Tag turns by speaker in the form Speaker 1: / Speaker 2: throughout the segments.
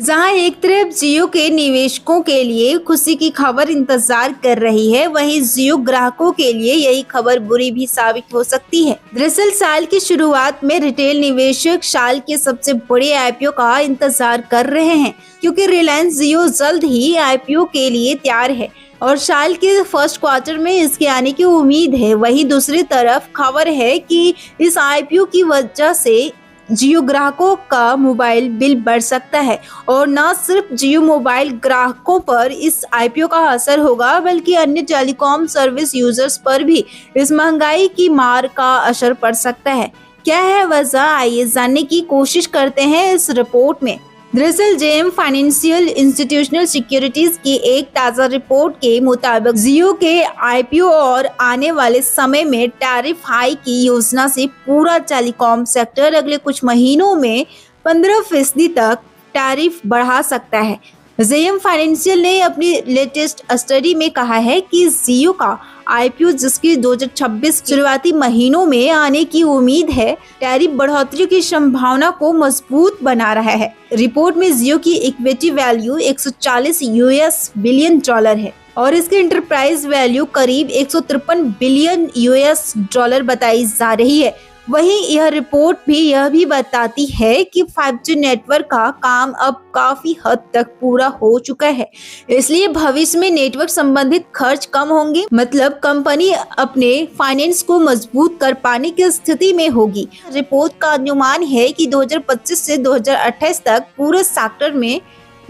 Speaker 1: जहां एक तरफ जियो के निवेशकों के लिए खुशी की खबर इंतजार कर रही है, वहीं जियो ग्राहकों के लिए यही खबर बुरी भी साबित हो सकती है। दरअसल साल की शुरुआत में रिटेल निवेशक साल के सबसे बड़े आईपीओ का इंतजार कर रहे हैं, क्योंकि रिलायंस जियो जल्द ही आईपीओ के लिए तैयार है और साल के फर्स्ट क्वार्टर में इसके आने की उम्मीद है। वहीं दूसरी तरफ खबर है कि इस आईपीओ की वजह से जियो ग्राहकों का मोबाइल बिल बढ़ सकता है और न सिर्फ जियो मोबाइल ग्राहकों पर इस आईपीओ का असर होगा, बल्कि अन्य टेलीकॉम सर्विस यूजर्स पर भी इस महंगाई की मार का असर पड़ सकता है। क्या है वजह, आइए जानने की कोशिश करते हैं इस रिपोर्ट में। दरअसल जेएम फाइनेंशियल इंस्टीट्यूशनल सिक्योरिटीज की एक ताज़ा रिपोर्ट के मुताबिक जियो के आईपीओ और आने वाले समय में टैरिफ हाई की योजना से पूरा टेलीकॉम सेक्टर अगले कुछ महीनों में 15% तक टैरिफ बढ़ा सकता है। जेएम फाइनेंशियल ने अपनी लेटेस्ट स्टडी में कहा है कि जियो का आईपीओ, जिसकी 2026 शुरुआती महीनों में आने की उम्मीद है, टैरिफ बढ़ोतरी की संभावना को मजबूत बना रहा है। रिपोर्ट में जियो की equity value 140 US billion dollar है और इसकी एंटरप्राइज वैल्यू करीब 153 बिलियन यूएस डॉलर बताई जा रही है। वहीं यह रिपोर्ट भी यह भी बताती है कि 5G नेटवर्क का काम अब काफी हद तक पूरा हो चुका है, इसलिए भविष्य में नेटवर्क संबंधित खर्च कम होंगे। मतलब कंपनी अपने फाइनेंस को मजबूत कर पाने की स्थिति में होगी। रिपोर्ट का अनुमान है कि 2025 से 2028 तक पूरे सेक्टर में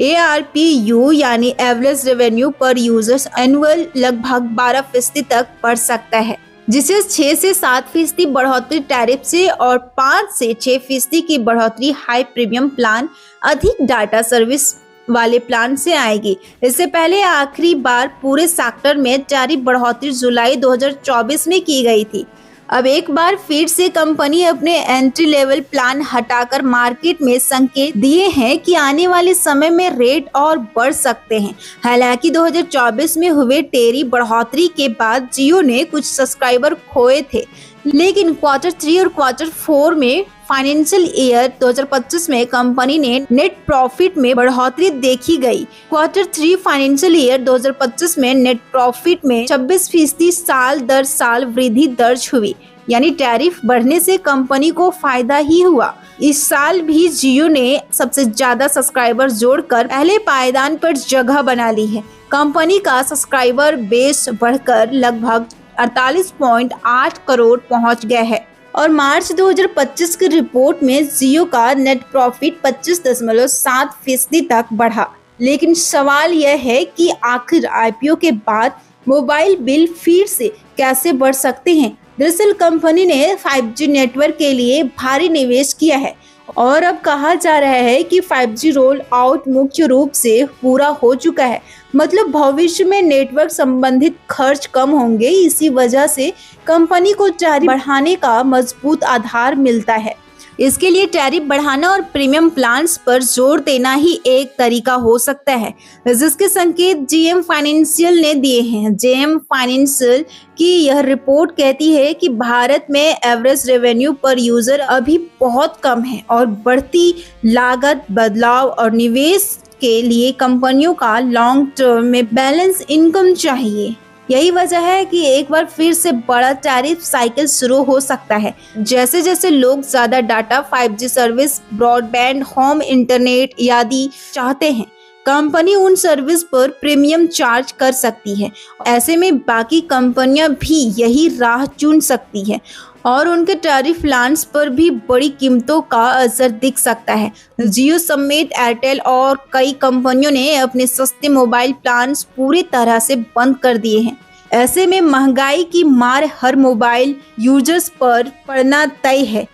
Speaker 1: ARPU यानी एवरेज रेवेन्यू पर यूजर्स एनुअल लगभग 12% तक बढ़ सकता है, जिसे 6 से 7% बढ़ोतरी टैरिफ से और 5 से 6% की बढ़ोतरी हाई प्रीमियम प्लान, अधिक डाटा सर्विस वाले प्लान से आएगी। इससे पहले आखिरी बार पूरे सेक्टर में टैरिफ बढ़ोतरी जुलाई 2024 में की गई थी। अब एक बार फिर से कंपनी अपने एंट्री लेवल प्लान हटाकर मार्केट में संकेत दिए हैं कि आने वाले समय में रेट और बढ़ सकते हैं। हालांकि 2024 में हुए टैरिफ बढ़ोतरी के बाद जियो ने कुछ सब्सक्राइबर खोए थे, लेकिन क्वार्टर 3 और क्वार्टर 4 में फाइनेंशियल ईयर 2025 में कंपनी ने नेट प्रॉफिट में बढ़ोतरी देखी गई। क्वार्टर 3 फाइनेंशियल ईयर 2025 में नेट प्रॉफिट में 26% साल दर साल वृद्धि दर्ज हुई, यानी टैरिफ बढ़ने से कंपनी को फायदा ही हुआ। इस साल भी जियो ने सबसे ज्यादा सब्सक्राइबर जोड़कर पहले पायदान पर जगह बना ली है। कंपनी का सब्सक्राइबर बेस बढ़कर लगभग 48.8 करोड़ पहुंच गया है और मार्च 2025 की रिपोर्ट में जियो का नेट प्रॉफिट 25.7% तक बढ़ा। लेकिन सवाल यह है कि आखिर आईपीओ के बाद मोबाइल बिल फिर से कैसे बढ़ सकते हैं। दरअसल कंपनी ने 5G नेटवर्क के लिए भारी निवेश किया है और अब कहा जा रहा है कि 5G रोल आउट मुख्य रूप से पूरा हो चुका है। मतलब भविष्य में नेटवर्क संबंधित खर्च कम होंगे। इसी वजह से कंपनी को टैरिफ बढ़ाने का मजबूत आधार मिलता है। इसके लिए टैरिफ बढ़ाना और प्रीमियम प्लान्स पर जोर देना ही एक तरीका हो सकता है, जिसके संकेत जेएम फाइनेंशियल ने दिए हैं। जेएम फाइनेंशियल की यह रिपोर्ट कहती है कि भारत में एवरेज रेवेन्यू पर यूजर अभी बहुत कम है और बढ़ती लागत, बदलाव और निवेश के लिए कंपनियों का लॉन्ग टर्म में बैलेंस इनकम चाहिए। यही वजह है कि एक बार फिर से बड़ा टैरिफ साइकिल शुरू हो सकता है। जैसे जैसे लोग ज्यादा data, 5G service, broadband, home internet आदि चाहते हैं, कंपनी उन सर्विस पर प्रीमियम चार्ज कर सकती है। ऐसे में बाकी कंपनियां भी यही राह चुन सकती है और उनके टैरिफ प्लान्स पर भी बड़ी कीमतों का असर दिख सकता है। जियो समेत एयरटेल और कई कंपनियों ने अपने सस्ते मोबाइल प्लान्स पूरी तरह से बंद कर दिए हैं। ऐसे में महंगाई की मार हर मोबाइल यूजर्स पर पड़ना तय है।